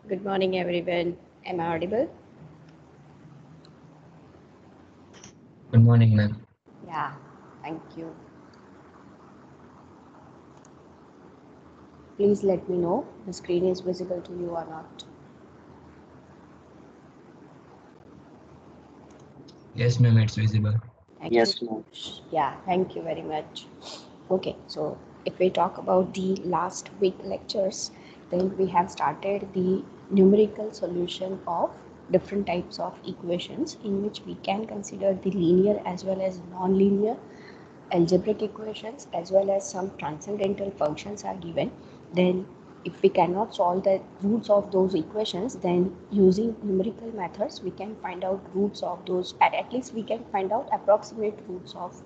Good morning, everyone. Am I audible? Good morning, ma'am. Yeah, thank you. Please let me know the screen is visible to you or not. Yes, ma'am, it's visible. Thank you. Yes, ma'am. Yeah, thank you very much. Okay, so if we talk about the last week lectures, then we have started the numerical solution of different types of equations in which we can consider the linear as well as non-linear algebraic equations as well as some transcendental functions are given. Then if we cannot solve the roots of those equations, then using numerical methods we can find out roots of those, at least we can find out approximate roots of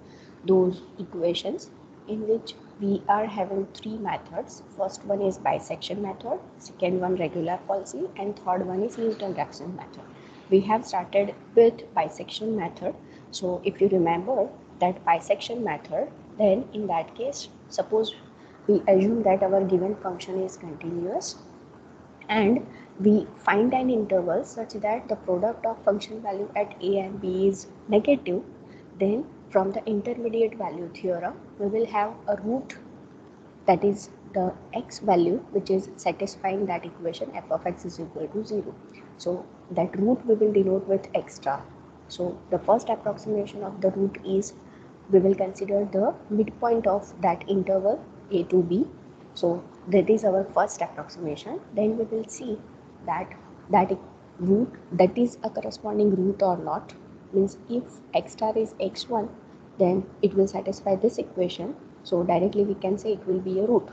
those equations, in which we are having three methods. First one is bisection method, second one regular Falsey, and third one is Newton-Raphson method. We have started with bisection method. So if you remember that bisection method, then in that case, suppose we assume that our given function is continuous and we find an interval such that the product of function value at a and b is negative, then from the intermediate value theorem we will have a root, that is the x value which is satisfying that equation f of x is equal to 0. So that root we will denote with x star. So the first approximation of the root is we will consider the midpoint of that interval a to b. So that is our first approximation. Then we will see that that root, that is a corresponding root or not. Means if x star is x1, then it will satisfy this equation. So directly we can say it will be a root.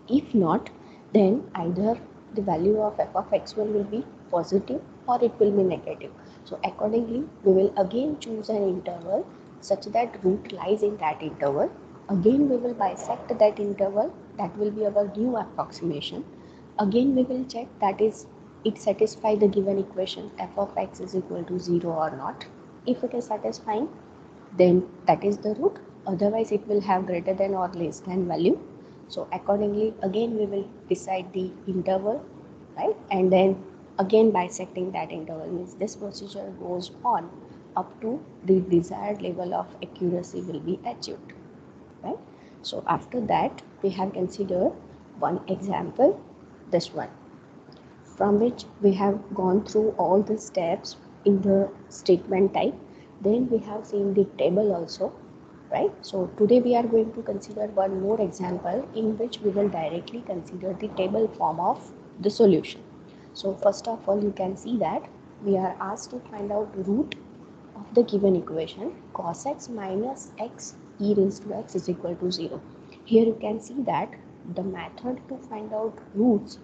If not, then either the value of f of x1 will be positive or it will be negative. So accordingly, we will again choose an interval such that root lies in that interval. Again, we will bisect that interval. That will be our new approximation. Again, we will check that is it satisfy the given equation f of x is equal to 0 or not. If it is satisfying, then that is the root. Otherwise it will have greater than or less than value. So accordingly again we will decide the interval, right? And then again bisecting that interval, means this procedure goes on up to the desired level of accuracy will be achieved, right? So after that we have considered one example, this one, from which we have gone through all the steps in the statement type. Then we have seen the table also, right? So today we are going to consider one more example in which we will directly consider the table form of the solution. So first of all, you can see that we are asked to find out root of the given equation cos x minus x e raised to x is equal to 0. Here you can see that the method to find out roots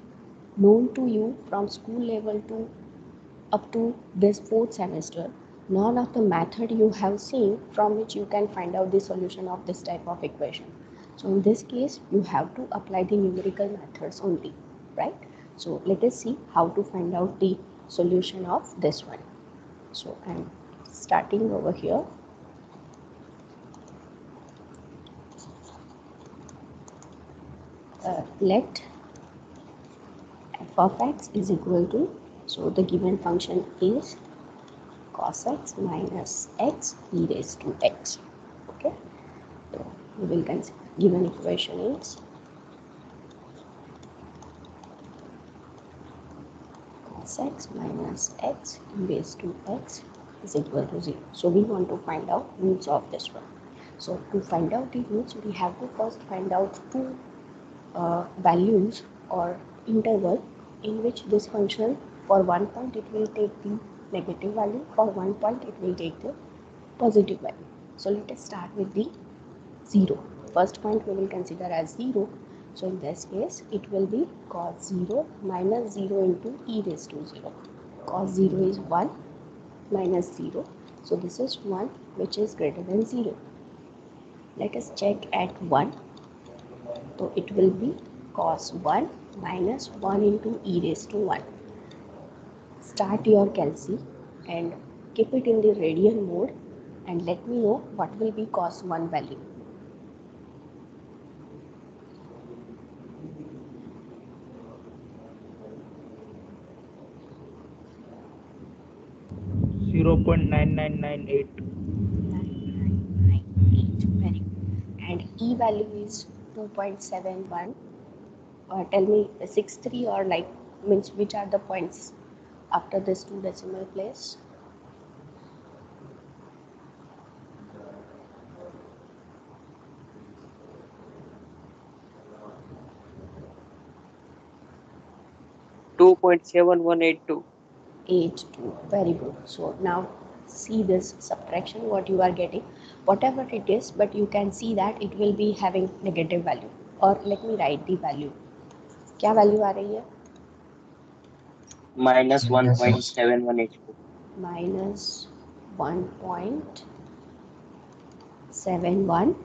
known to you from school level to up to this fourth semester, none of the method you have seen from which you can find out the solution of this type of equation. So in this case you have to apply the numerical methods only, right? So let us see how to find out the solution of this one. So I'm starting over here. Let f of x is equal to, so the given function is cos x minus x e raised to x. Okay, so we will consider given equation is cos x minus x e raised to x is equal to 0. So we want to find out roots of this one. So to find out the roots, we have to first find out two values or interval in which this function, for one point it will take the negative value, for one point it will take the positive value. So let us start with the 0. First point we will consider as 0. So in this case it will be cos 0 minus 0 into e raised to 0. Cos 0 is 1 minus 0. So this is 1 which is greater than 0. Let us check at 1. So it will be cos 1 minus 1 into e raised to 1. Start your calci and keep it in the radian mode and let me know what will be cos 1 value. 0.9998. 9998. Very good. And E value is 2.71. Tell me 63 or like means which are the points after this 2 decimal place? Two 2.7182. 82. Very good. So now see this subtraction what you are getting, whatever it is, but you can see that it will be having negative value. Or let me write the value. क्या value आ रही है? Minus 1.7182. Minus 1.71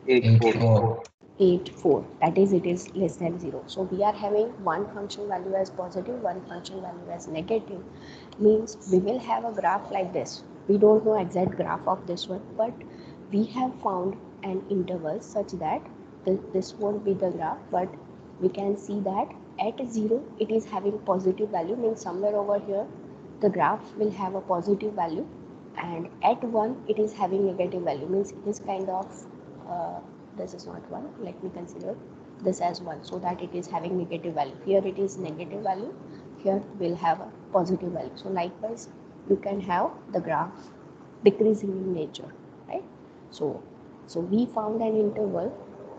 84. 84, that is it is less than 0. So we are having one function value as positive, one function value as negative, means we will have a graph like this. We don't know exact graph of this one, but we have found an interval such that this won't be the graph, but we can see that at 0 it is having positive value, means somewhere over here the graph will have a positive value, and at 1 it is having negative value, means it is kind of this is not 1, let me consider this as 1, so that it is having negative value. Here it is negative value, here we'll have a positive value. So likewise you can have the graph decreasing in nature, right? So we found an interval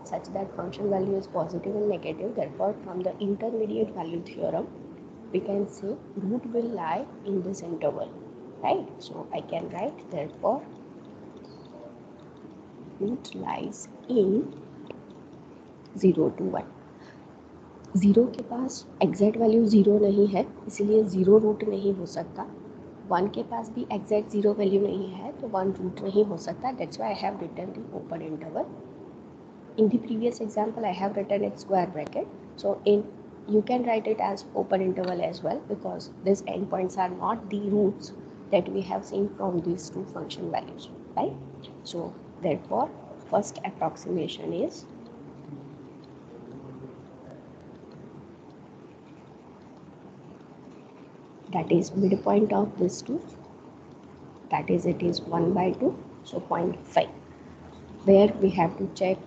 such that function value is positive and negative. Therefore from the intermediate value theorem we can say root will lie in this interval, right? So I can write therefore root lies in 0 to 1. 0 के पास exact value 0 नहीं है, इसलिए 0 root नहीं हो सकता. 1 के पास भी exact 0 value नहीं है, तो 1 रूट नहीं हो सकता. That's why I have written the open interval. In the previous example I have written it square bracket, so you can write it as open interval as well, because these endpoints are not the roots that we have seen from these two function values, right? So therefore first approximation is that is midpoint of this two, that is it is 1/2, so 0.5. Where we have to check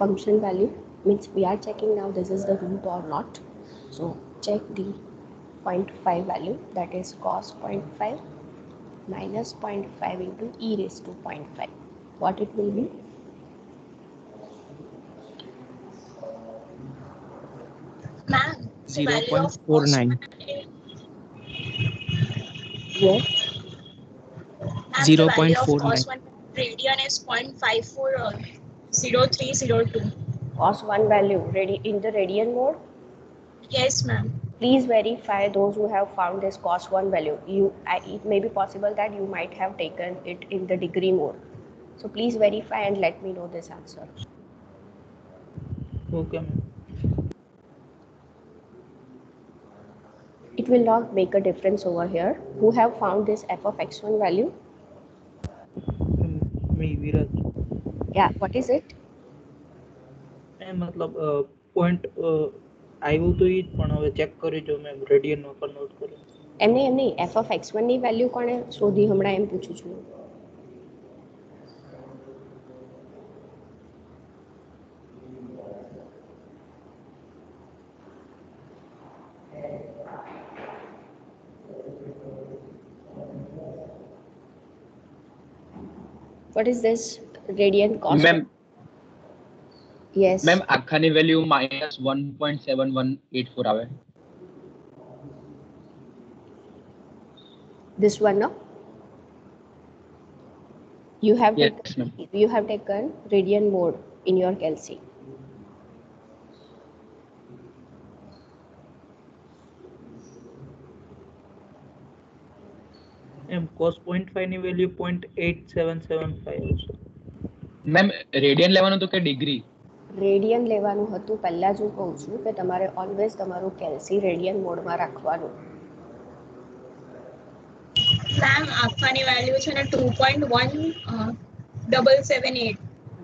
function value, means we are checking now this is the root or not. So check the 0.5 value, that is cos 0.5 minus 0.5 into e raised to 0.5. What it will be? Ma'am, 0.49. Yes. Ma'am, the value of cos 1 radian is 0.540302. Cos 1 value in the radian mode. Yes, ma'am. Please verify those who have found this cos 1 value. It may be possible that you might have taken it in the degree mode. So please verify and let me know this answer. Okay, ma'am. It will not make a difference over here. Who have found this f of x1 value? Me, Viraj. Yeah, what is it? मतलब point આવ્યું તો ઈ જ, પણ હવે check કરી જો મેં રેડિયનમાં convert કરી. એમને f of x1 ની વેલ્યુ કોણે શોધી હમણાં એમ પૂછું છું. What is this radian cos? Ma'am. Yes. Ma'am, આખાની વેલ્યુ -1.7184 આવે. This one, no? You have Yes, taken radian mode in your calci. cos 0.5 ની વેલ્યુ 0.8775 આવશે. મેમ રેડિયન લેવાનું તો કે ડિગ્રી? રેડિયન લેવાનું હતું. પહેલા જ હું કહું છું કે તમારે ઓલવેઝ તમારું કેલ્સી રેડિયન મોડમાં રાખવાનું. Ma'am, આખાની વેલ્યુ છે ને 2.1778.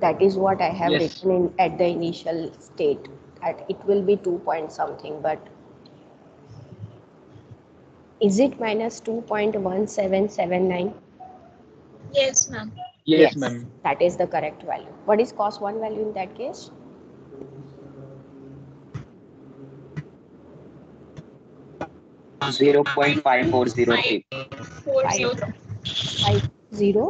That is what I have Yes. written at the initial state, that it will be 2 point something, but Is it minus 2.1779? Yes, ma'am. Yes, ma'am. That is the correct value. What is cos 1 value in that case? Zero point 5403. 40. 50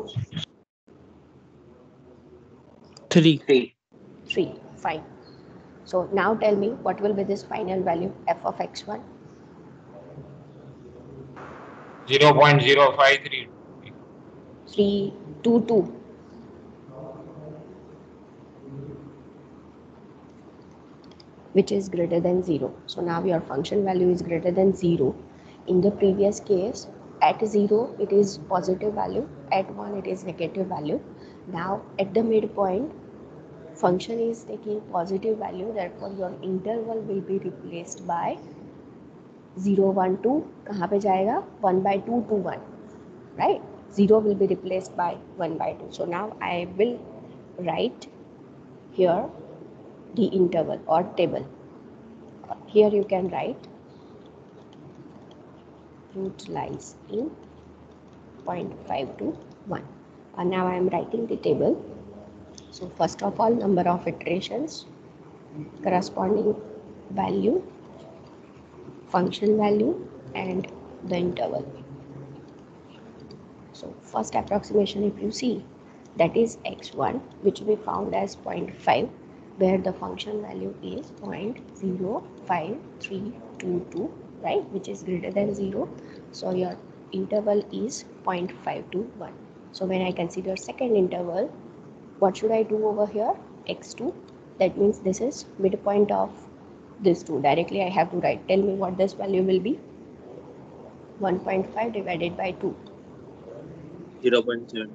3. 3. 3. Fine. So now tell me what will be this final value f of x1? 0.053. 322. Which is greater than 0. So now your function value is greater than 0. In the previous case, at 0 it is positive value, at 1 it is negative value. Now at the midpoint, function is taking positive value, therefore your interval will be replaced by 0, 1, 2. कहाँ पे जाएगा? 1/2 to 1. Right? 0 will be replaced by 1/2. So now I will write here the interval or table. Here you can write root lies in 0.5 to 1. And now I am writing the table. So first of all, number of iterations, corresponding value, function value, and the interval. So first approximation, if you see, that is x1, which we found as 0.5, where the function value is 0.05322, right, which is greater than 0. So your interval is 0.5 to 1. So when I consider second interval, what should I do over here? X2. That means this is midpoint of this two. Directly I have to write. Tell me what this value will be. 1.5 divided by 2. 0.75.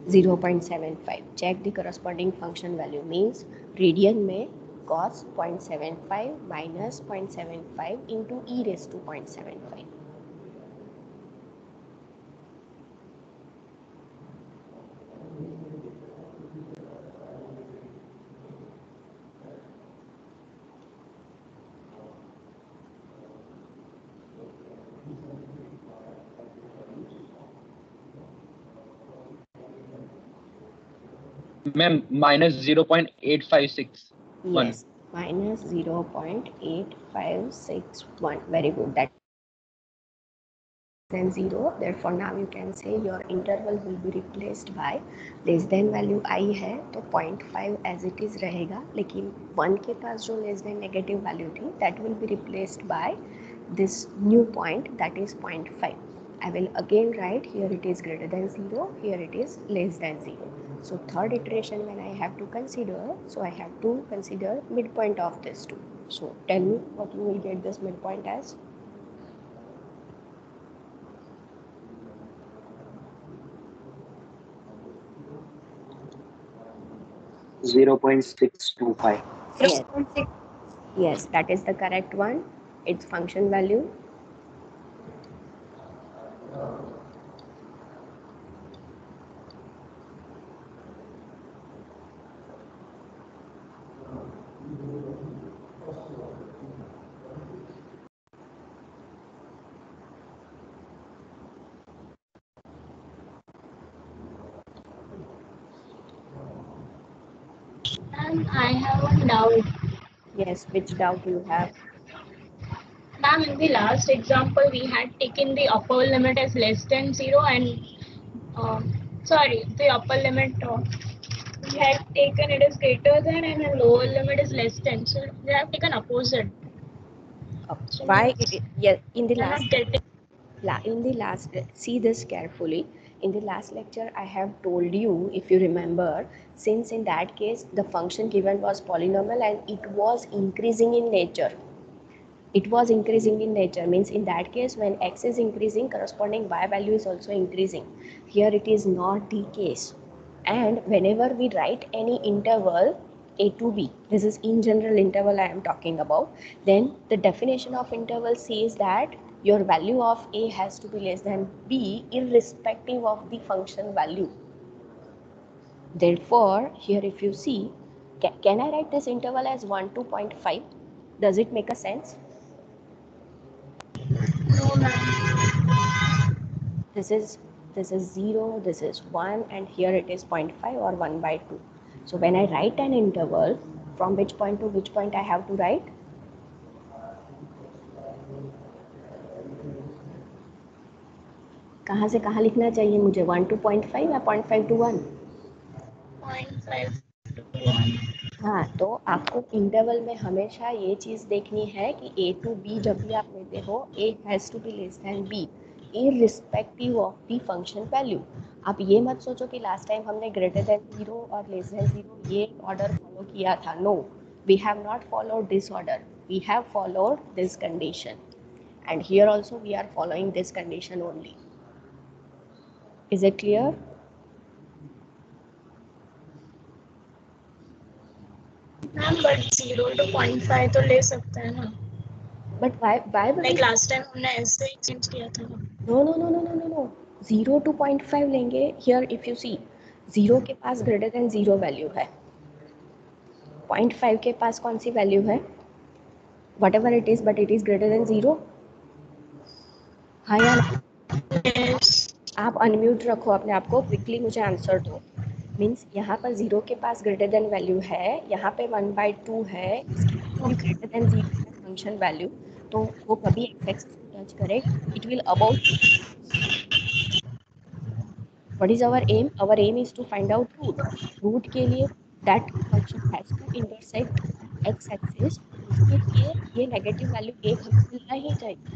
0.75. Check the corresponding function value. Means radian में cos 0.75 minus 0.75 into e raised to 0.75. Ma'am, minus 0.856. Yes, minus 0.8561. Very good. That than 0. Therefore now you can say your interval will be replaced by less than value I है तो 0.5 as it is रहेगा, लेकिन 1 के पास जो less than negative value थी that will be replaced by this new point, that is 0.5. I will again write here it is greater than 0, here it is less than 0. So third iteration when I have to consider, so I have to consider midpoint of this two. So tell me what you will get this midpoint as. 0.625. Yes. Yes, that is the correct one. Its function value. I have one doubt. Yes, which doubt you have? Ma'am, in the last example, we had taken the upper limit as less than 0 and the upper limit we had taken it is greater than and the lower limit is less than. So we have taken opposite. So Why it is, yes, in the we're last not getting. see this carefully. In the last lecture I have told you, if you remember, since in that case the function given was polynomial and it was increasing in nature. It was increasing in nature means in that case when x is increasing, corresponding y value is also increasing. Here it is not the case. And whenever we write any interval a to b, this is in general interval I am talking about, then the definition of interval says that your value of a has to be less than b irrespective of the function value. Therefore here if you see, can I write this interval as 1 to 0.5? Does it make a sense? No, ma'am. this is 0, this is 1, and here it is 0.5 or 1 by 2. So when I write an interval, from which point to which point I have to write? कहाँ से कहाँ लिखना चाहिए मुझे? 1 to 0.5 या 0.5 to 1? 0.5 to 1. हाँ, तो आपको इंटरवल में हमेशा ये चीज़ देखनी है कि a to b जब भी आप लेते हो, a has to be less than b irrespective of the function value. आप ये मत सोचो कि लास्ट टाइम हमने ग्रेटर देन 0 और लेस देन 0 ये ऑर्डर फॉलो किया था. No, we have not followed this order, we have followed this condition, and here also we are following this condition only. Is it clear? Ma'am but 0 to 0.5 तो ले सकते हैं ना. But why like last time हमने ऐसे ही change किया था. No. 0 to 0.5 लेंगे. Here if you see, 0 के पास greater than 0 वैल्यू है, 0.5 के पास कौन सी वैल्यू है? Whatever it is, but it is greater than 0. हाँ या ना? Yes. आप अनम्यूट रखो अपने आप को, क्विकली मुझे आंसर दो. मीन्स यहाँ पर 0 के पास ग्रेटर देन वैल्यू है, यहाँ पे 1/2 है, इसके ग्रेटर देन 0 है फंक्शन वैल्यू, तो वो कभी एक्स एक्सिस को टच करेगा, it will about. What is our aim? Our aim is to find out root. Root के लिए that function has to intersect x axis. उसके लिए ये नेगेटिव वैल्यू 1 हमें मिलना ही चाहिए.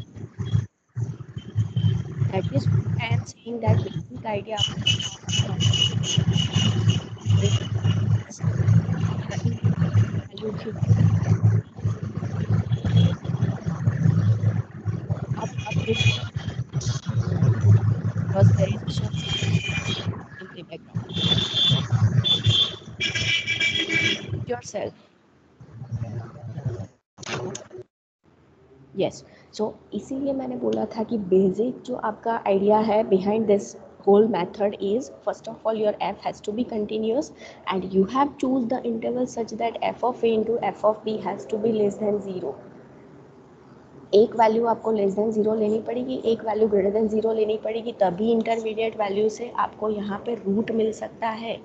That is why I am saying that basic idea value थी. अब this because there is some in the background. Yourself. Yes. So इसीलिए मैंने बोला था कि बेसिक जो आपका आइडिया है behind this whole method is, first of all your f has to be continuous and you have choose the interval such that f of a into f of b has to be less than 0. एक value आपको less than 0 लेनी पड़ेगी, एक value greater than 0 लेनी पड़ेगी, तभी intermediate value से आपको यहाँ पे रूट मिल सकता है.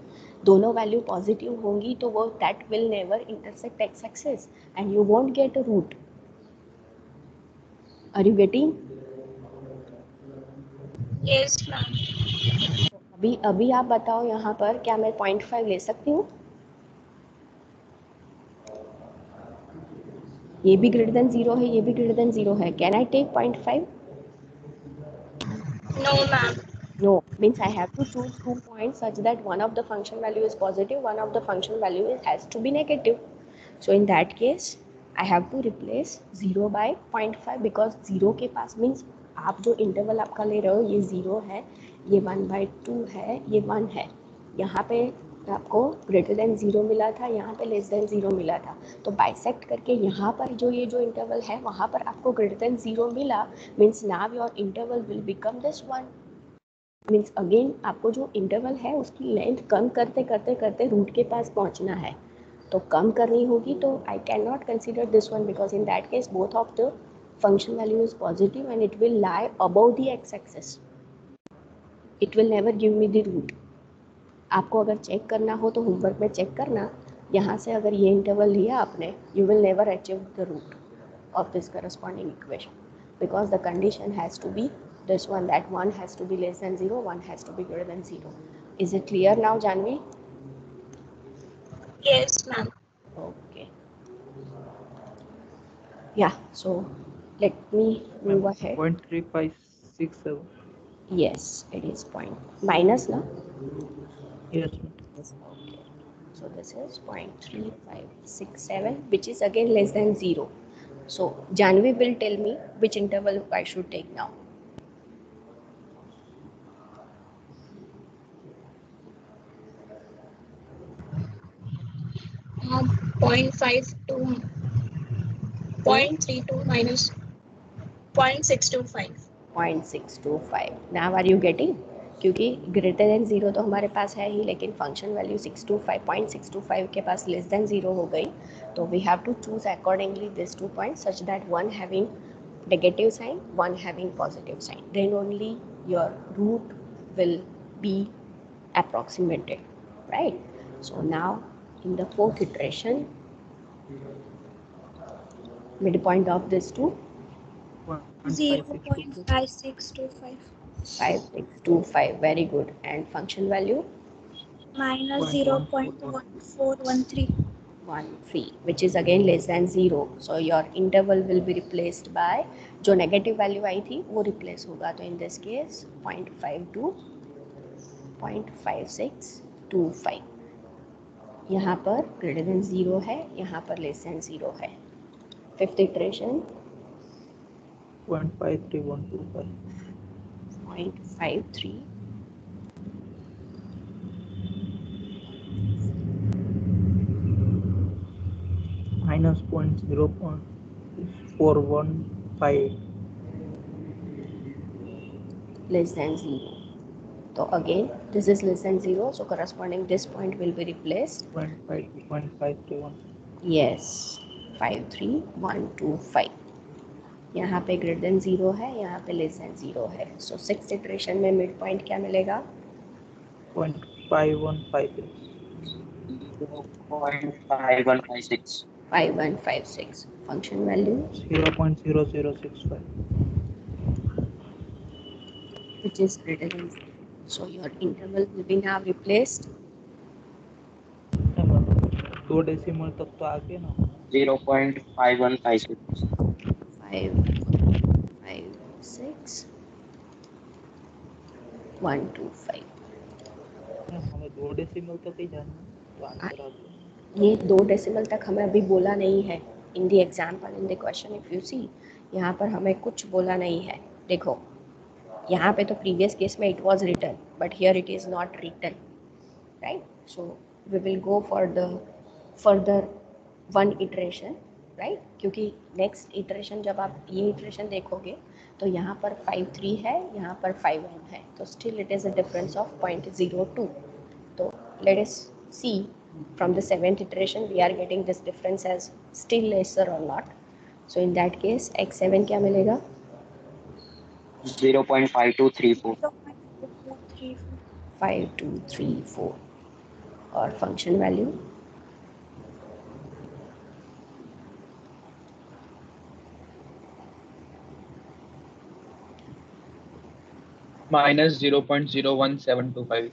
दोनों वैल्यू पॉजिटिव होंगी तो वो that will never intersect x axis and you won't get a root. Are you getting? Yes, ma'am. अभी आप बताओ यहाँ पर क्या मैं 0.5 ले सकती हूँ? ये भी ग्रेटर देन 0 है, ये भी ग्रेटर देन 0 है. Can I take 0.5? No, ma'am. No, means I have to choose 2 points such that one of the function value is positive, one of the function value has to be negative. So in that case, I have to replace 0 by 0.5 because 0 के पास means आप जो interval आपका ले रहे हो ये 0 है, ये 1/2 है, ये 1 है. यहाँ पे आपको ग्रेटर देन 0 मिला था, यहाँ पे लेस देन 0 मिला था, तो बाइसेक्ट करके यहाँ पर जो ये जो इंटरवल है वहाँ पर आपको ग्रेटर देन 0 मिला. Means now your interval will become this one. Means again आपको जो इंटरवल है उसकी लेंथ कम करते करते करते रूट के पास पहुंचना है, तो कम करनी होगी. तो I can not consider this one because in that case both of the function value is positive and it will lie above the x axis. It will never give me the root. आपको अगर check करना हो तो homework में check करना, यहाँ से अगर ये इंटरवल लिया आपने, you will never achieve the root of this corresponding equation because the condition has to be this one, that 1 has to be less than 0, 1 has to be greater than 0. Is it clear now, Janvi? Yes, ma'am. Okay. Yeah, so let me move ahead. 0.3567. Yes, it is point minus now. Yes, ma'am. Okay, so this is 0.3567 which is again less than 0. So Janvi will tell me which interval I should take now. Uh, 0.52, 0.32 minus 0.625. 0.625. Now are you getting? क्योंकि greater than 0 तो हमारे पास है ही, लेकिन function value 0.625 के पास less than 0 हो गई, तो we have to choose accordingly this 2 points such that one having negative sign, one having positive sign. Then only your root will be approximated, right? So now in the fourth iteration, midpoint of this two, 0.5625. 0.5625 5625, very good. And function value minus 0.1413. 0.1413. 1 3, which is again less than 0. So your interval will be replaced by, जो negative value आई थी वो replace होगा. तो in this case 0.52 0.5625. यहाँ पर greater than 0 है, यहाँ पर less than 0 है. Fifth iteration 0.53125. 0.53 minus 0.0415. less than 0. So again this is less than 0, so corresponding this point will be replaced. 0.531. Yes, 53125. यहाँ पे ग्रेटर देन 0 है, यहाँ पे लेस देन 0 है. सो सिक्स्थ इटरेशन में मिड पॉइंट क्या मिलेगा? 0.5156. 0.5156. 5156. Function value 0.0065. which is greater than 0. So your interval will be now replaced. 2 decimal तक तो आ गए ना. 0.5156. 556 125. हमें 2 डेसिमल तक ही जाना है, तो आंसर आ गया. ये 2 डेसिमल तक हमें अभी बोला नहीं है. In the example in the question if you see, यहाँ पर हमें कुछ बोला नहीं है. देखो यहाँ पे तो प्रीवियस केस में it was written, but here it is not written, right? So we will go for the further one iteration, right? क्योंकि नेक्स्ट इटरेशन जब आप ये इटरेशन देखोगे तो यहाँ पर 53 है, यहाँ पर 51 है, तो still it is a difference of 0.02. तो let us see from the seventh iteration we are getting this difference as still lesser or not. So in that case x7 क्या मिलेगा? 0.5234. 5234. और function value minus 0.01725.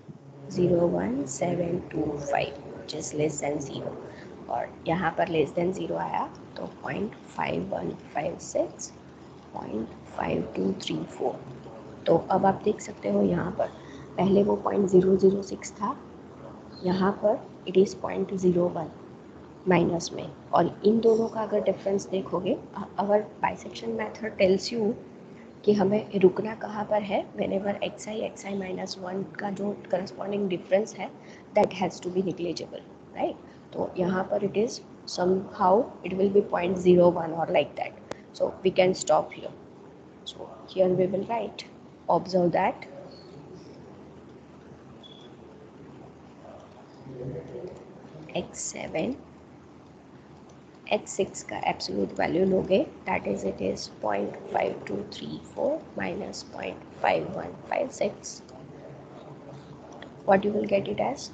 01725 which is less than 0. और यहाँ पर less than 0 आया तो 0.5156 0.5234. तो अब आप देख सकते हो यहाँ पर पहले वो 0.006 था, यहाँ पर इट इज़ 0.01 माइनस में. और इन दोनों का अगर डिफरेंस देखोगे, अवर बाइसेक्शन मेथड टेल्स यू कि हमें रुकना कहाँ पर है. व्हेनेवर xi माइनस 1 का जो करस्पॉन्डिंग डिफरेंस है that has to be negligible, right? तो यहाँ पर it is somehow it will be 0.01 or like that. So we can stop here. So here we will write, observe that x7 x6 का absolute value लोगे, that is it is 0.5234 minus 0.5156. what you will get it as?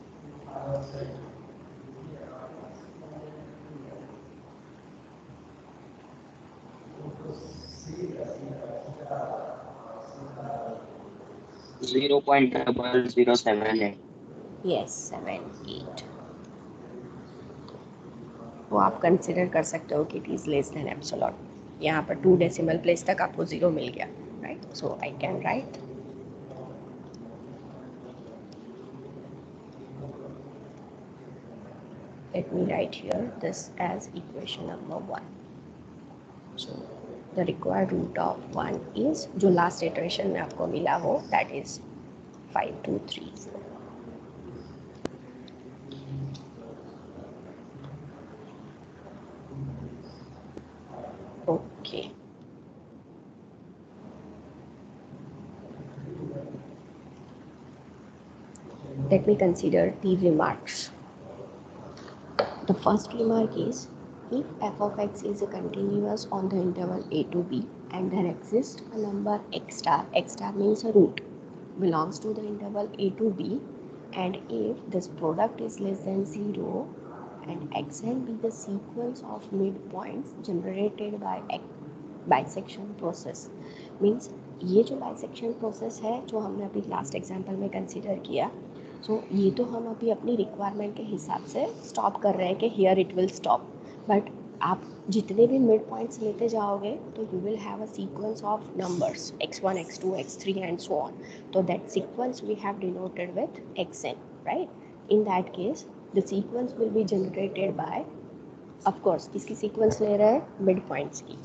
Yes, 7.8. वो आप consider कर सकते हो कि it is less than epsilon. यहाँ पर 2 डेसिमल प्लेस तक आपको 0 मिल गया, right? So I can write let me write here this as equation number 1. So the required root of 1 is जो लास्ट इटरेशन में आपको मिला हो, that is 5234. Okay. Let me consider the remarks. The first remark is, if f of x is continuous on the interval a to b, and there exists a number x star. X star means a root belongs to the interval a to b, and if this product is less than 0 and xn be the sequence of midpoints generated by bisection process, means ये जो bisection process है जो हमने अभी last example में consider किया, सो ये तो हम अभी अपनी रिक्वायरमेंट के हिसाब से स्टॉप कर रहे हैं कि here it will stop, but आप जितने भी मिड पॉइंट्स लेते जाओगे तो you will have a sequence of numbers x1 x2 x3 and so on. तो that sequence we have denoted with xn, right. In that case the sequence will be generated by, of course किसकी sequence ले रहे हैं, mid points की.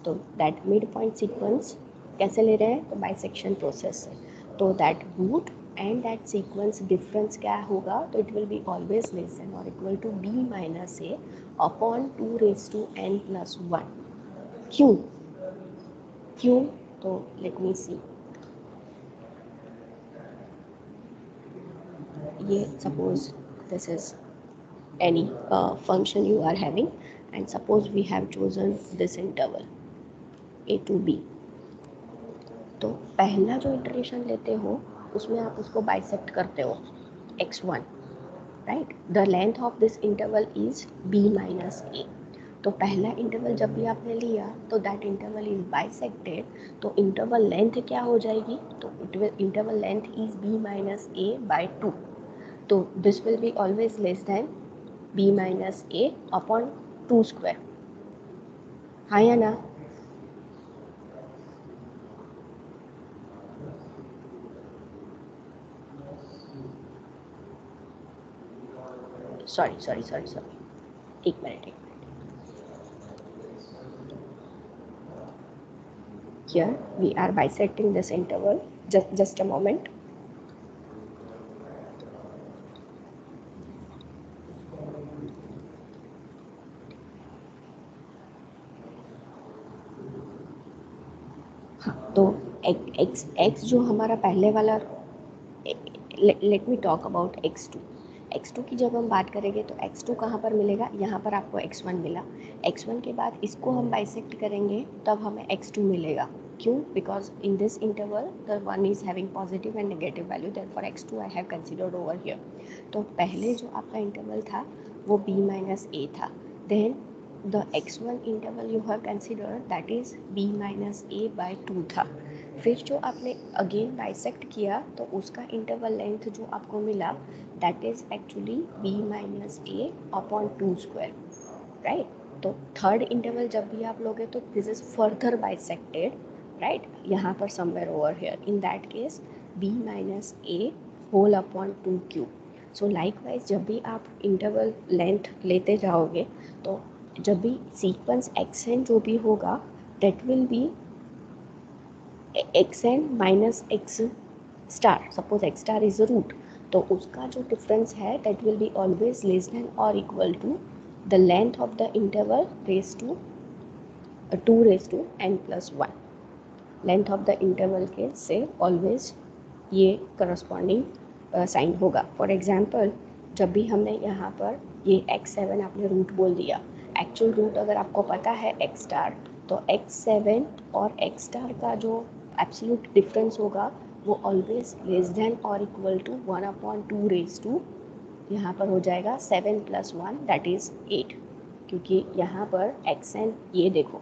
तो that mid point sequence कैसे ले रहे हैं, तो बाइसेक्शन प्रोसेस से. तो that root and that sequence difference क्या होगा, तो it will be always less than और equal to b minus a upon 2 raise to n plus 1. क्यों, तो लेट मी सी. ये suppose this is any function you are having, and suppose we have chosen this interval a to b. तो पहला जो iteration लेते हो उसमें आप उसको बाइसेक्ट करते हो x1, right. The length of this interval is b minus a. तो पहला इंटरवल जब भी आपने लिया तो दैट इंटरवल इज बाइसेक्टेड, तो इंटरवल लेंथ क्या हो जाएगी, तो interval length is b minus a by 2. तो this will be always less than b minus a upon 2 square. हाँ या ना. सॉरी, एक minute. Here we are bisecting this interval. Just a moment. तो x जो हमारा पहले वाला, let me talk about x2. x2 की जब हम बात करेंगे तो x2 कहाँ पर मिलेगा, यहाँ पर आपको x1 मिला. x1 के बाद इसको हम बाइसेक्ट करेंगे तब हमें x2 मिलेगा. क्यों, because in this interval the one is having positive and negative value, therefore x2 I have considered over here. तो पहले जो आपका इंटरवल था वो b माइनस a था. Then the x1 interval you have considered that is b minus a by 2 था. फिर जो आपने अगेन बाइसेक्ट किया तो उसका इंटरवल लेंथ जो आपको मिला that is actually b minus a upon 2 square, right. तो थर्ड इंटरवल जब भी आप लोगे तो this is further bisected, right, यहाँ पर somewhere over here. In that case b minus a whole upon 2 cube. So likewise जब भी आप इंटरवल लेंथ लेते जाओगे तो जब भी सीक्वेंस xn जो भी होगा that will be xn minus x star. Suppose x star is a root, तो उसका जो डिफरेंस है that will be always less than और equal to the length of the interval raise to 2 raise to n plus 1. Length of the interval के से always ये corresponding sign होगा. For example जब भी हमने यहाँ पर ये x7 आपने रूट बोल दिया, एक्चुअल रूट अगर आपको पता है x स्टार, तो x7 और x स्टार का जो एब्सोल्यूट डिफरेंस होगा वो ऑलवेज लेस देन और equal to 1 upon 2 raise to, यहाँ पर हो जाएगा 7 प्लस 1 दैट इज़ 8. क्योंकि यहाँ पर xn, ये देखो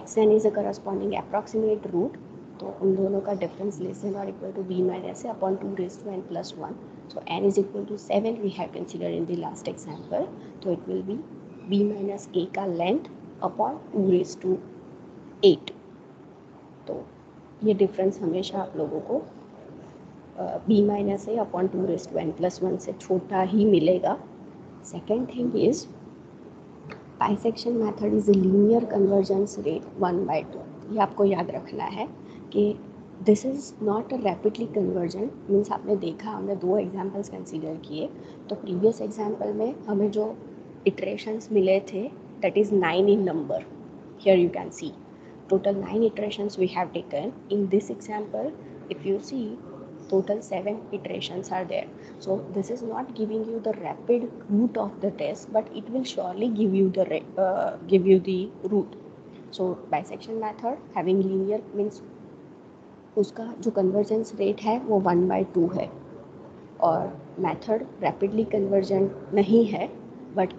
xn is a corresponding approximate root, तो उन दोनों का डिफरेंस लेस देन और equal to b minus a upon 2 raise to n plus 1. So n is equal to 7 we have consider in the last example. तो it will be b minus a का length upon 2 raise to 8. तो ये difference हमेशा आप लोगों को b minus a upon 2 raise to n plus 1 से छोटा ही मिलेगा. Second thing is bisection method is a linear convergence rate 1/2. ये आपको याद रखना है कि this is not a rapidly conversion. Means आपने देखा, हमने 2 एग्जाम्पल्स कंसीडर किए. तो प्रीवियस एग्जाम्पल में हमें जो इटरेशंस मिले थे that is 9 in number. Here you can C total 9 iterations we have taken. In this example, if you see, total 7 iterations are there. So this is not giving you the rapid root of the test, but it will surely give you the root. So bisection method having linear means उसका जो convergence rate है वो 1/2 है, और method rapidly convergent नहीं है but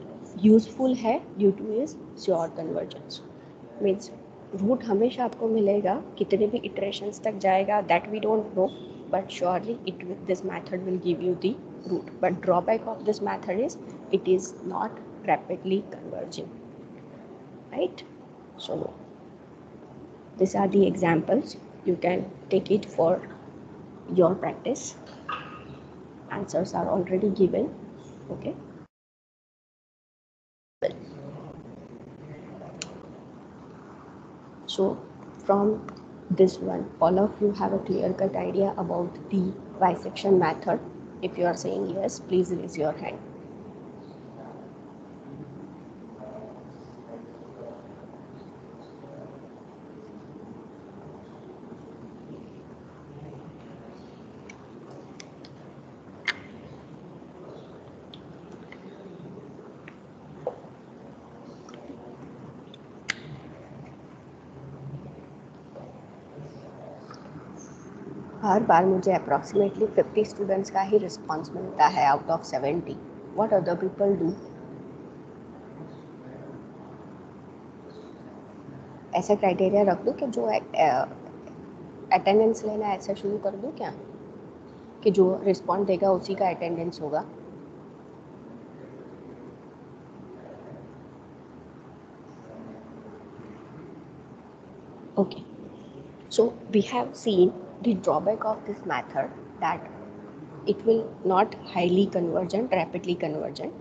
useful है due to is sure convergence. Means root हमेशा आपको मिलेगा, कितने भी इटरेशंस तक जाएगा that we don't know, but surely this method will give you the root. But drawback of this method is it is not rapidly converging, right? So these are the examples. You can take it for your practice. Answers are already given. Okay. So from this one, all of you have a clear-cut idea about the bisection method. If you are saying yes, please raise your hand. हर बार मुझे approximately 50 students का ही response मिलता है out of 70. What other people do? ऐसा criteria रख दूँ कि जो attendance लेना ऐसा शुरू कर दूँ क्या, कि जो रिस्पॉन्स देगा उसी का अटेंडेंस होगा? Okay, so we have seen the drawback of this method, that it will not highly convergent, rapidly convergent.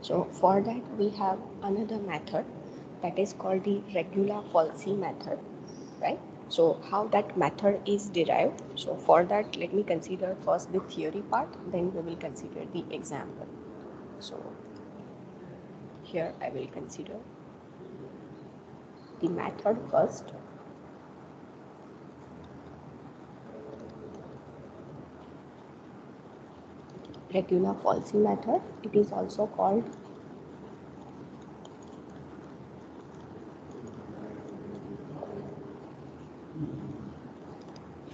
So for that we have another method that is called the Regula-Falsi method, right? So how that method is derived? So for that, let me consider first the theory part, then we will consider the example. So here I will consider the method first. Regula-Falsi method, it is also called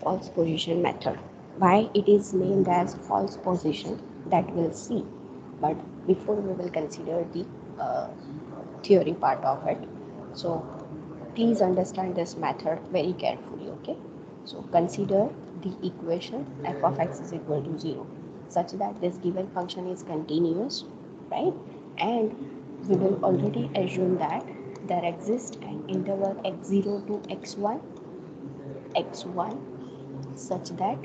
false position method. Why it is named as false position, that we'll see, but before we will consider the theory part of it. So please understand this method very carefully. Okay, so consider the equation f of x is equal to 0 such that this given function is continuous, right? And we will already assume that there exists an interval x0 to x1 such that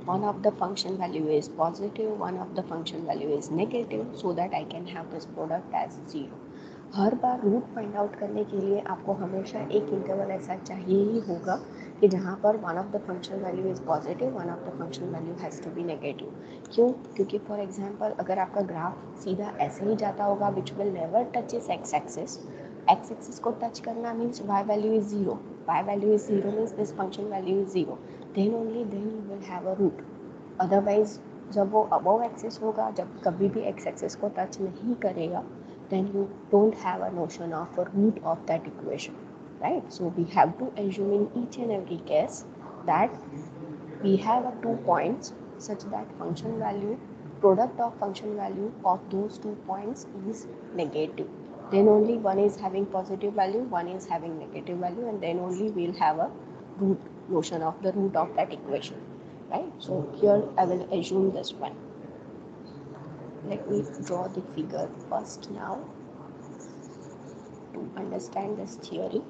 one of the function value is positive, one of the function value is negative, so that I can have this product as 0. हर बार root find out करने के लिए आपको हमेशा एक interval ऐसा चाहिए ही होगा कि जहाँ पर one of the function value is positive, one of the function value has to be negative. क्यों? क्योंकि फॉर एग्जांपल अगर आपका ग्राफ सीधा ऐसे ही जाता होगा विच विल नेवर टच इस एक्स एक्सिस को टच करना means y value is 0. y value is 0 means this function value is 0. Then only then you will have a root. Otherwise जब वो अबव एक्सिस होगा, जब कभी भी एक्स एक्सिस को टच नहीं करेगा, then you don't have a notion of a root of that equation, right? So we have to assume in each and every case that we have 2 points such that function value, product of function value of those 2 points is negative. Then only one is having positive value, one is having negative value, and then only we'll have a root, notion of the root of that equation, right? So here I will assume this one. Let me draw the figure first now to understand this theory.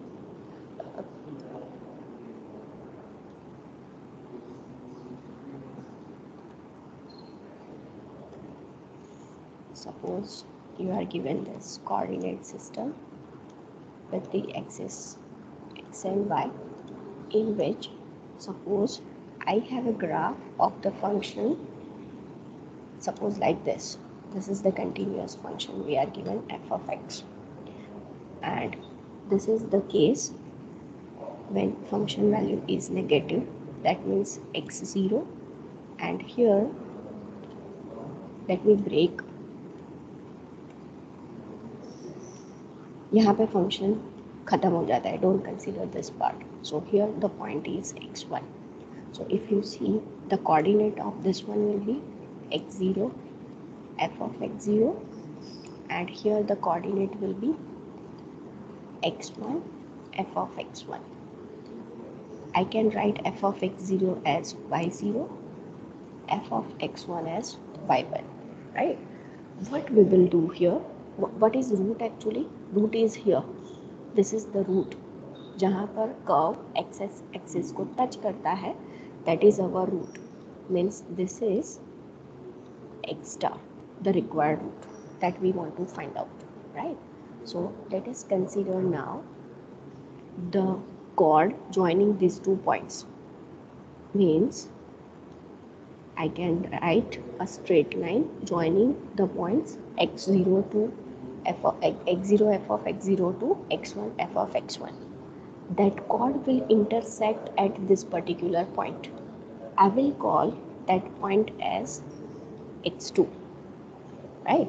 Suppose you are given this coordinate system with the axis x and y, in which suppose I have a graph of the function, suppose like this. This is the continuous function we are given f of x, and this is the case when function value is negative, that means x0, and here let me break. यहाँ पे function खत्म हो जाता है. Don't consider this part. So here the point is x1. So if you see, the coordinate of this one will be x0, f of x0, and here the coordinate will be x1, f of x1. I can write f of x0 as y0, f of x1 as y1, right? What we will do here, what is root actually? Root is here. This is the root. जहाँ पर curve axis को touch करता है, that is our root. Means this is x star, the required root that we want to find out, right? So let us consider now the chord joining these 2 points. Means I can write a straight line joining the points x0 to f of x0 f of x0 to x1 f of x1. That chord will intersect at this particular point. I will call that point as x2, right?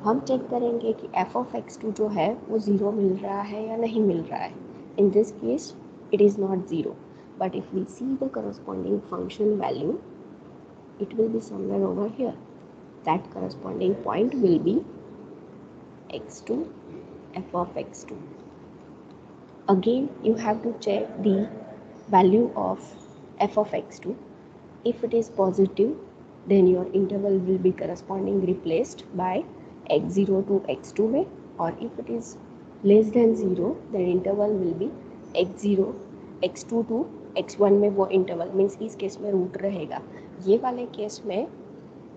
हम check करेंगे कि f of x2 जो है वो 0 मिल रहा है या नहीं मिल रहा है. In this case it is not 0, but if we see the corresponding function value, it will be somewhere over here. That corresponding point will be x2 f of x2. Again you have to check the value of f of x2. If it is positive, then your interval will be corresponding replaced by x0 to x2 में, or if it is less than 0, then interval will be x0 x2 to x1 में वो interval means इस case में root रहेगा. ये वाले case में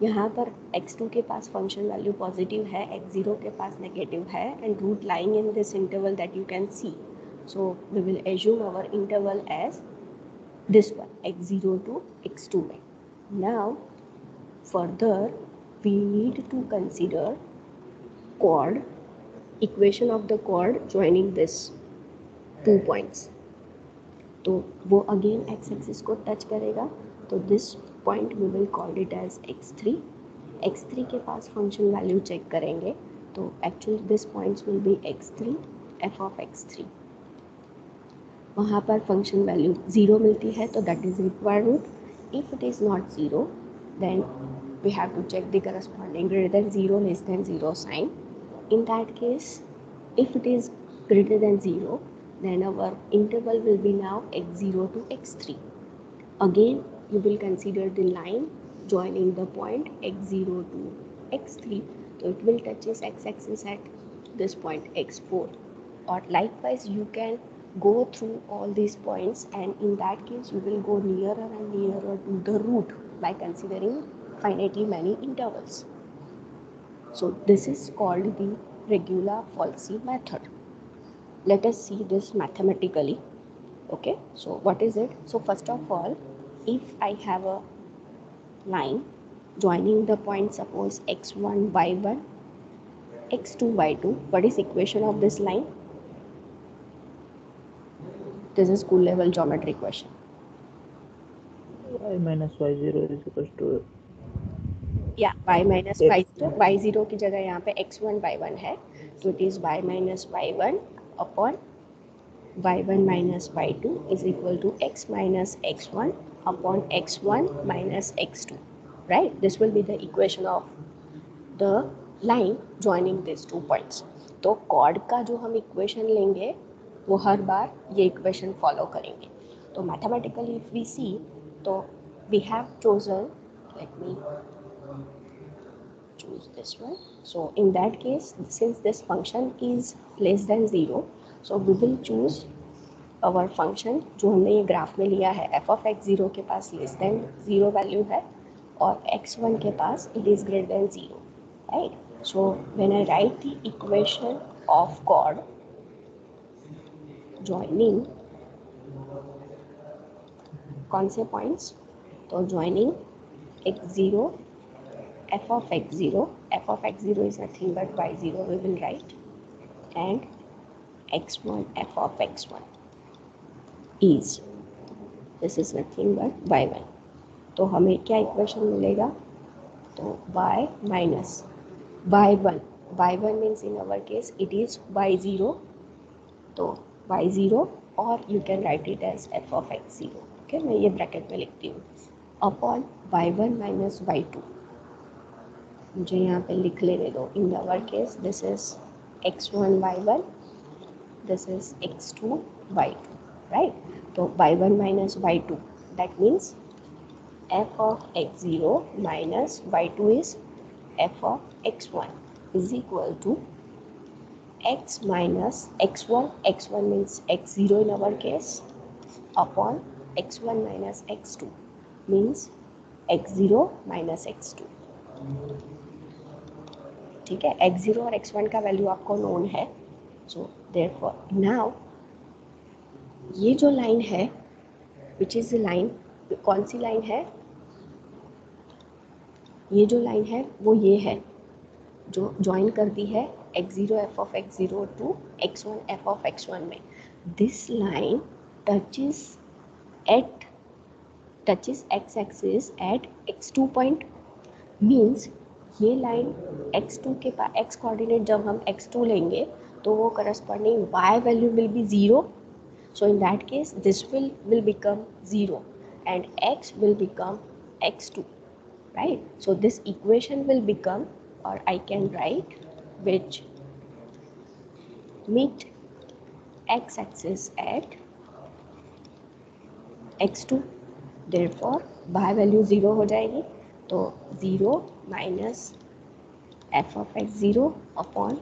यहाँ पर x2 के पास फंक्शन वैल्यू पॉजिटिव है, x0 के पास नेगेटिव है, and root lying in this interval that you can see. So we will assume our interval as this one, x0 to x2. Now further we need to consider chord, equation of the chord joining this 2 points. तो वो again x axis को touch करेगा, तो this point we will call it as x3. x3 के पास function value check करेंगे, तो actually this points will be x3 f of x3. वहाँ पर फंक्शन वैल्यू 0 मिलती है, तो that is required root. If it is not 0, then we have to check the corresponding greater than 0 less than 0 sign. In that case if it is greater than 0, then our interval will be now x0 to x3. Again you will consider the line joining the point x0 to x3, so it will touch its x-axis at this point x4. Or likewise you can go through all these points, and in that case you will go nearer and nearer to the root by considering finitely many intervals. So this is called the regular-Falsy method. Let us see this mathematically. Okay, so what is it? So first of all, if I have a line joining the point, suppose x1 y1 x2 y2, what is equation of this line? This is school level geometry question. y minus y0 is equals to y minus y0, y0 की जगह यहाँ पे x1 y1 है, तो it is y minus y1 upon y1 minus y2 is equal to x minus x1 upon x1 minus x2, right? This will be the equation of the line joining these 2 points. तो chord का जो हम equation लेंगे वो हर बार ये equation follow करेंगे. तो mathematically if we see, तो we have chosen, let me choose this one. So in that case, since this function is less than 0, so we will choose our function जो हमने ये graph में लिया है, f of x0 के पास less than 0 value है और x1 के पास it is greater than 0, right? So when I write the equation of chord joining कौन से पॉइंट्स, तो joining x0 f of x0 is nothing but y0 we will write, and x1 f of x1 is, this is nothing but y1. तो हमें क्या equation मिलेगा, तो y minus y1 means in our case it is y0, तो y0 और you can write it as f of x0. Okay, मैं ये bracket में लिखती हूँ अपॉन y1 माइनस y2. मुझे यहाँ पे लिख लेने दो. In our case this is x1 y1, this is x2 y2, right. तो y1 minus y2 that means f of x0 minus y2 is f of x1 is equal to x minus x1, x1 means x0 in our case, upon x1 minus x2 means x0 minus x2. ठीक है, x0 और x1 का value आपको known है. So therefore now ये जो line है which is the line, कौन सी लाइन है? ये जो लाइन है वो ये है जो ज्वाइन करती है x0 f of x0 to x1 f of x1 में. This line touches x axis at x2 point. Means ये लाइन x2 के पास x कोऑर्डिनेट जब हम x2 लेंगे तो वो corresponding y value will be 0. So in that case this will become 0 and x will become x2, right? So this equation will become, or I can write, which meet x-axis at x2. Therefore y value 0 हो जाएगी. तो 0 minus f of x0 upon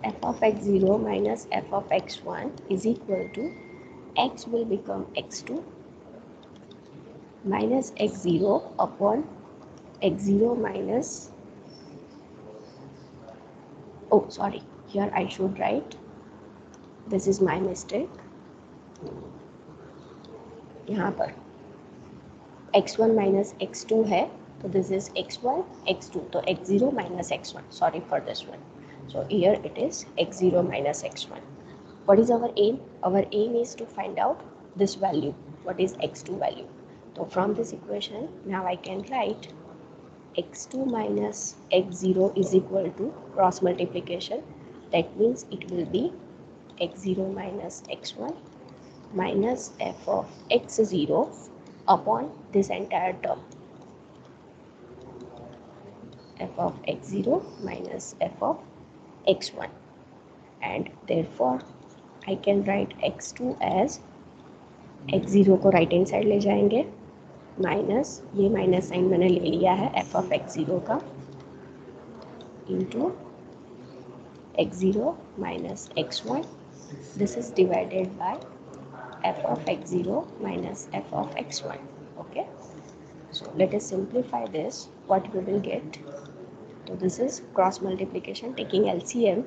f of x0 minus f of x1 is equal to x will become x2 minus x0 upon x0 minus, oh sorry, here I should write, this is my mistake. यहाँ पर x1 minus x2 है तो this is x1 x2, तो x0 minus x1, sorry for this one. So here it is x0 minus x1. What is our aim? Our aim is to find out this value, what is x2 value. So from this equation now I can write x2 minus x0 is equal to cross multiplication. That means it will be x0 minus x1 minus f of x0 upon this entire term, f of x0 minus f of x1, and therefore I can write x2 as x0 को right hand side ले जाएंगे minus, ये minus sign मैंने ले लिया है f of x0 का, into x0 minus x1. This is divided by f of x0 minus f of x1. Okay, so let us simplify this. What we will get? So this is cross multiplication taking LCM.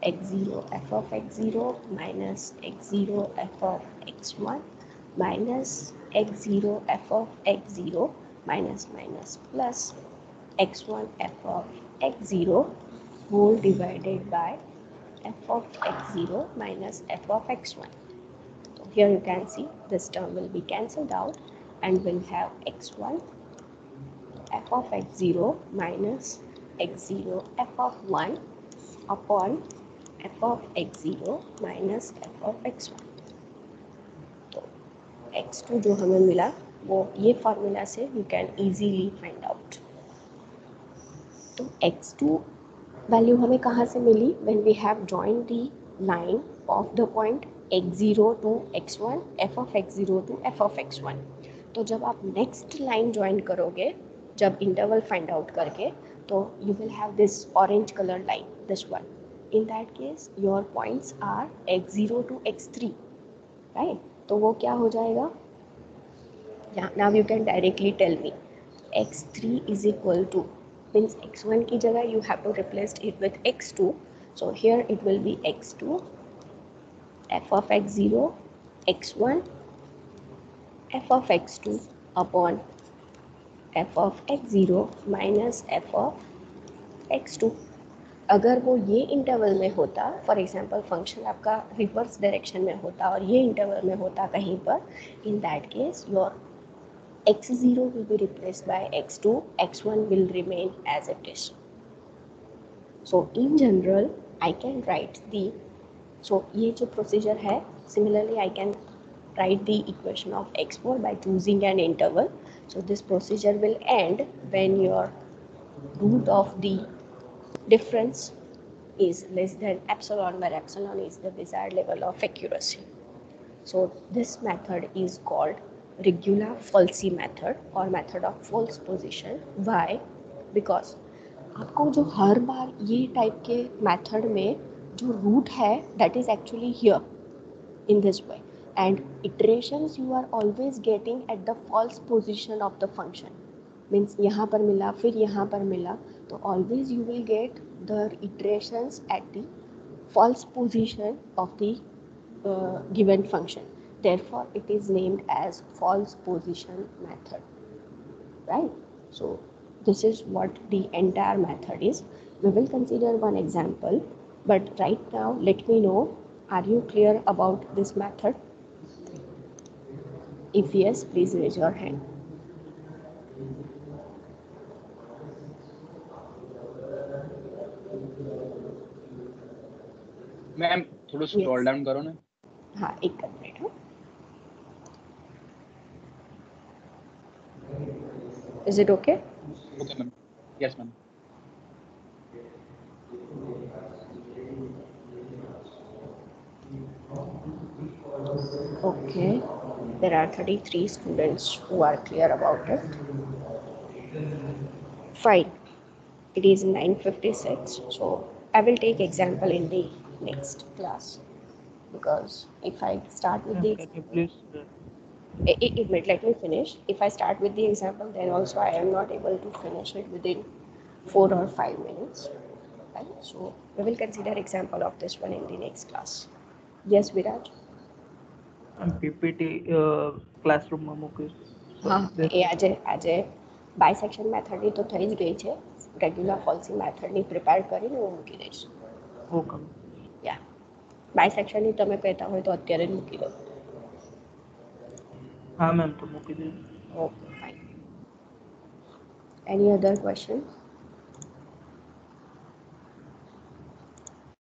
x0 f of x0 minus x0 f of x1 minus x0 f of x0 minus minus plus x1 f of x0 whole divided by f of x0 minus f of x1. So here you can see this term will be cancelled out and we'll have x1 f of x0 minus x0 f of 1 upon f of x0 minus f of x1. तो x2 जो हमें मिला वो ये formula से you can easily find out. तो x2 value हमें कहाँ से मिली? when we have joined the line of the point x0 to x1, f of x0 to f of x1. तो जब आप नेक्स्ट लाइन ज्वाइन करोगे, जब इंटरवल फाइंड आउट करके, तो you will have this orange color line, this one. In that case your points are x0 to x3, right? तो वो क्या हो जाएगा? Now you can directly tell me x3 is equal to, means x1 की जगह you have to replace it with x2. So here it will be x2 f of x0 x1 f of x2 upon f of x0 minus f of x2. अगर वो ये interval में होता, for example function आपका reverse direction में होता और ये इंटरवल में होता कहीं पर, इन that case your x0 will be replaced by x2, x1 will remain as it is. So in general I can write the So ये जो procedure है, similarly I can write the equation of x4 by choosing an interval. So this procedure will end when your root of the difference is less than epsilon, where epsilon is the desired level of accuracy. So this method is called regular falsi method or method of false position. Why? Because आपको जो हर बार ये type के method में जो root है that is actually here in this way, and iterations you are always getting at the false position of the function. Means यहाँ पर मिला फिर यहाँ पर मिला, तो always you will get the iterations at the false position of the given function. Therefore it is named as false position method, right? So this is what the entire method is. We will consider one example, but right now let me know, are you clear about this method? If yes, please raise your hand. Ma'am थोड़ा scroll down करो ना. हाँ, एक minute. Is it okay? Okay ma'am. Yes ma'am. Okay, there are 33 students who are clear about it. Fine. It is 9:56, so I will take example in the next class, because if I start with the Can you please एक minute, let me finish. If I start with the example, then also I am not able to finish it within 4 or 5 minutes. Right? So we will consider example of this one in the next class. Yes, Viraj? PPT ક્લાસરૂમમાં મૂકી હા, એ આજે bisection મેથડની તો થઈ જ ગઈ છે. Regular ફોલ્સી મેથડની prepare કરીને હું મૂકી દઈશ. ઓકે યા, બાયસેક્શનની તમે કહેતા હોય તો અત્યારે જ મૂકી દો. હા મેમ તો મૂકી દઈએ. Okay, fine. Any other question?